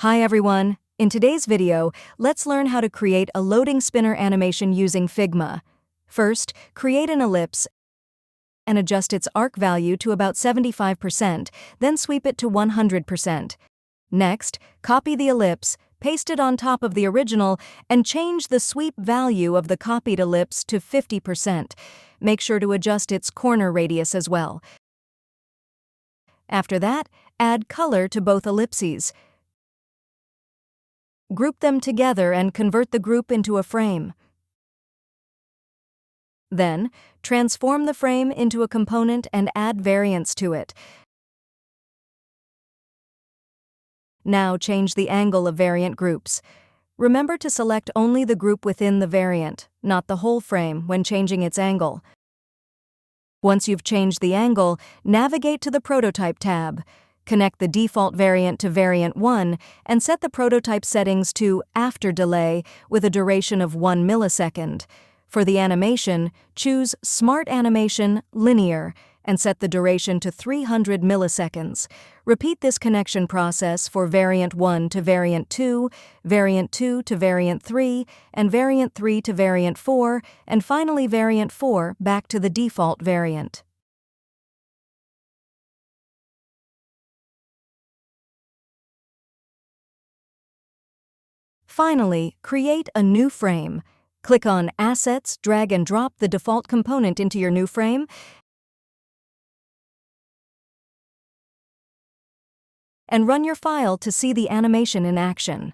Hi everyone! In today's video, let's learn how to create a loading spinner animation using Figma. First, create an ellipse and adjust its arc value to about 75%, then sweep it to 100%. Next, copy the ellipse, paste it on top of the original, and change the sweep value of the copied ellipse to 50%. Make sure to adjust its corner radius as well. After that, add color to both ellipses. Group them together and convert the group into a frame. Then, transform the frame into a component and add variants to it. Now change the angle of variant groups. Remember to select only the group within the variant, not the whole frame, when changing its angle. Once you've changed the angle, navigate to the Prototype tab. Connect the default variant to Variant 1 and set the prototype settings to After Delay with a duration of 1 millisecond. For the animation, choose Smart Animation Linear and set the duration to 300 milliseconds. Repeat this connection process for Variant 1 to Variant 2, Variant 2 to Variant 3, and Variant 3 to Variant 4, and finally Variant 4 back to the default variant. Finally, create a new frame. Click on Assets, drag and drop the default component into your new frame, and run your file to see the animation in action.